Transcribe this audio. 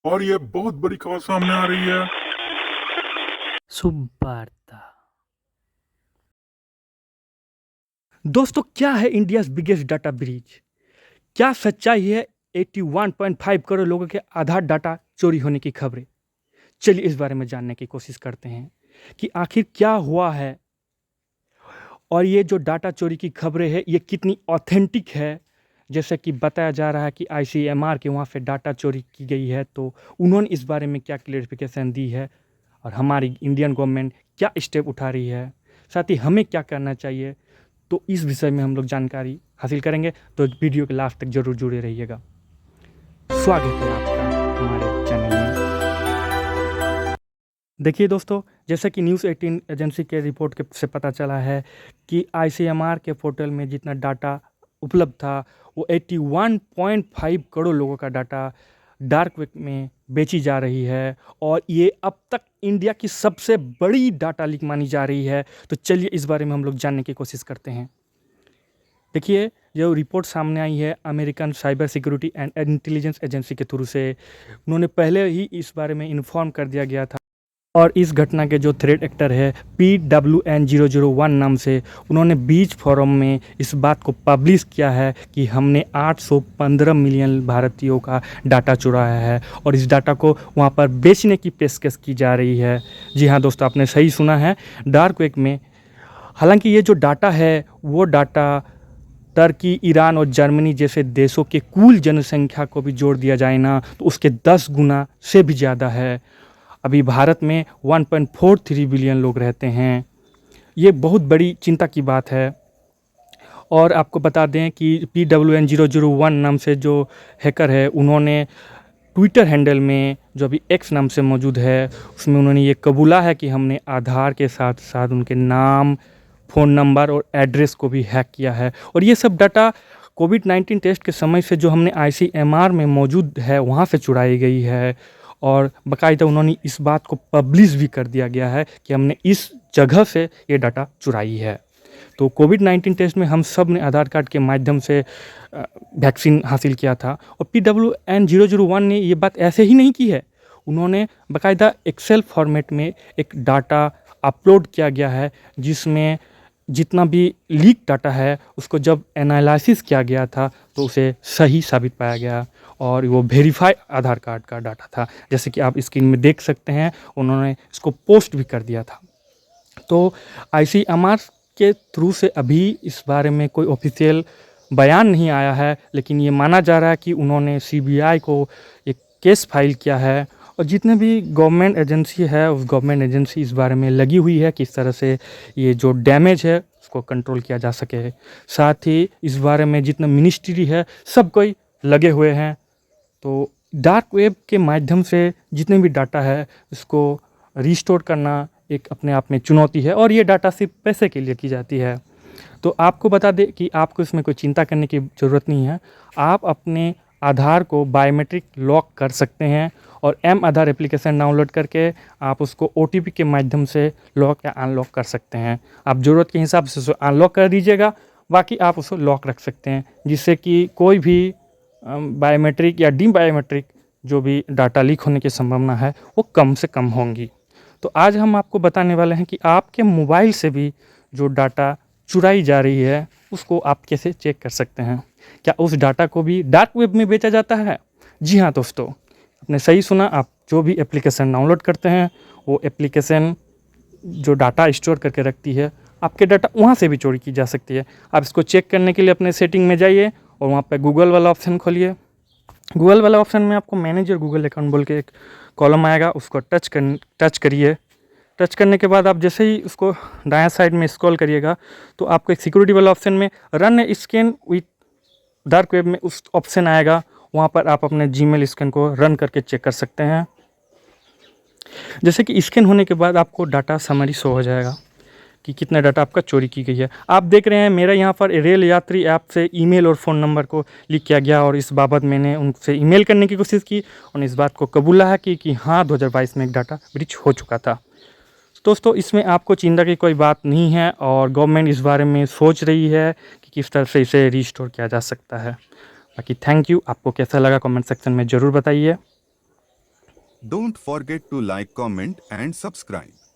और ये बहुत बड़ी खबर सामने आ रही है। शुभ वार्ता। दोस्तों, क्या है इंडिया बिगेस्ट डाटा ब्रीच? क्या सच्चाई है 81.5 करोड़ लोगों के आधार डाटा चोरी होने की खबरें? चलिए इस बारे में जानने की कोशिश करते हैं कि आखिर क्या हुआ है और ये जो डाटा चोरी की खबरें हैं ये कितनी ऑथेंटिक है। जैसे कि बताया जा रहा है कि ICMR के वहाँ से डाटा चोरी की गई है, तो उन्होंने इस बारे में क्या क्लेरिफिकेशन दी है और हमारी इंडियन गवर्नमेंट क्या स्टेप उठा रही है, साथ ही हमें क्या करना चाहिए, तो इस विषय में हम लोग जानकारी हासिल करेंगे। तो वीडियो के लास्ट तक जरूर जुड़े रहिएगा। स्वागत है आपका हमारे चैनल में। देखिए दोस्तों, जैसा कि न्यूज़ 18 एजेंसी के रिपोर्ट के से पता चला है कि ICMR के पोर्टल में जितना डाटा उपलब्ध था वो 81.5 करोड़ लोगों का डाटा डार्क वेब में बेची जा रही है और ये अब तक इंडिया की सबसे बड़ी डाटा लीक मानी जा रही है। तो चलिए इस बारे में हम लोग जानने की कोशिश करते हैं। देखिए, जो रिपोर्ट सामने आई है American cyber security and intelligence agency के थ्रू से, उन्होंने पहले ही इस बारे में इन्फॉर्म कर दिया गया था और इस घटना के जो थ्रेट एक्टर है PWN001 नाम से, उन्होंने बीच फोरम में इस बात को पब्लिश किया है कि हमने 815 मिलियन भारतीयों का डाटा चुराया है और इस डाटा को वहाँ पर बेचने की पेशकश की जा रही है। जी हाँ दोस्तों, आपने सही सुना है, डार्क वेब में। हालांकि ये जो डाटा है वो डाटा टर्की, ईरान और जर्मनी जैसे देशों के कुल जनसंख्या को भी जोड़ दिया जाए ना तो उसके 10 गुना से भी ज़्यादा है। अभी भारत में 1.43 बिलियन लोग रहते हैं। ये बहुत बड़ी चिंता की बात है। और आपको बता दें कि PWN001 नाम से जो हैकर है, उन्होंने ट्विटर हैंडल में, जो अभी एक्स नाम से मौजूद है, उसमें उन्होंने ये कबूला है कि हमने आधार के साथ साथ उनके नाम, फ़ोन नंबर और एड्रेस को भी हैक किया है। और ये सब डाटा कोविड-19 टेस्ट के समय से जो हमने ICMR में मौजूद है वहाँ से चुराई गई है और बाकायदा उन्होंने इस बात को पब्लिश भी कर दिया गया है कि हमने इस जगह से ये डाटा चुराई है। तो कोविड-19 टेस्ट में हम सब ने आधार कार्ड के माध्यम से वैक्सीन हासिल किया था और PWN001 ने ये बात ऐसे ही नहीं की है। उन्होंने बाकायदा एक्सेल फॉर्मेट में एक डाटा अपलोड किया गया है जिसमें जितना भी लीक डाटा है उसको जब एनालिसिस किया गया था तो उसे सही साबित पाया गया और वो वेरीफाई आधार कार्ड का डाटा था। जैसे कि आप स्क्रीन में देख सकते हैं, उन्होंने इसको पोस्ट भी कर दिया था। तो ICMR के थ्रू से अभी इस बारे में कोई ऑफिशियल बयान नहीं आया है, लेकिन ये माना जा रहा है कि उन्होंने CBI को एक केस फाइल किया है और जितने भी गवर्नमेंट एजेंसी है उस गवर्नमेंट एजेंसी इस बारे में लगी हुई है किस तरह से ये जो डैमेज है उसको कंट्रोल किया जा सके। साथ ही इस बारे में जितना मिनिस्ट्री है सब कोई लगे हुए हैं। तो डार्क वेब के माध्यम से जितने भी डाटा है इसको रिस्टोर करना एक अपने आप में चुनौती है और ये डाटा सिर्फ पैसे के लिए की जाती है। तो आपको बता दें कि आपको इसमें कोई चिंता करने की ज़रूरत नहीं है। आप अपने आधार को बायोमेट्रिक लॉक कर सकते हैं और M-आधार एप्लीकेशन डाउनलोड करके आप उसको OTP के माध्यम से लॉक या अनलॉक कर सकते हैं। आप ज़रूरत के हिसाब से उसको अनलॉक कर दीजिएगा, बाकी आप उसको लॉक रख सकते हैं जिससे कि कोई भी बायोमेट्रिक या डी बायोमेट्रिक जो भी डाटा लीक होने की संभावना है वो कम से कम होंगी। तो आज हम आपको बताने वाले हैं कि आपके मोबाइल से भी जो डाटा चुराई जा रही है उसको आप कैसे चेक कर सकते हैं। क्या उस डाटा को भी डार्क वेब में बेचा जाता है? जी हाँ दोस्तों, आपने सही सुना। आप जो भी एप्लीकेशन डाउनलोड करते हैं वो एप्लीकेशन जो डाटा स्टोर करके रखती है, आपके डाटा वहाँ से भी चोरी की जा सकती है। आप इसको चेक करने के लिए अपने सेटिंग में जाइए और वहाँ पे गूगल वाला ऑप्शन खोलिए। गूगल वाला ऑप्शन में आपको मैनेज योर गूगल अकाउंट बोल के एक कॉलम आएगा, उसको टच करिए। टच करने के बाद आप जैसे ही उसको दायां साइड में स्क्रॉल करिएगा तो आपको एक सिक्योरिटी वाला ऑप्शन में run scan with dark web में उस ऑप्शन आएगा। वहाँ पर आप अपने जीमेल स्कैन को रन करके चेक कर सकते हैं। जैसे कि स्कैन होने के बाद आपको डाटा समरी शो हो जाएगा कि कितना डाटा आपका चोरी की गई है। आप देख रहे हैं मेरा यहाँ पर रेल यात्री ऐप से ईमेल और फ़ोन नंबर को लीक किया गया और इस बाबत मैंने उनसे ईमेल करने की कोशिश की और इस बात को कबूला है कि हाँ 2022 में एक डाटा ब्रीच हो चुका था। दोस्तों, इसमें आपको चिंता की कोई बात नहीं है और गवर्नमेंट इस बारे में सोच रही है कि किस तरह से इसे रिस्टोर किया जा सकता है। बाकी थैंक यू। आपको कैसा लगा कमेंट सेक्शन में ज़रूर बताइए। Don't forget to like, comment and subscribe.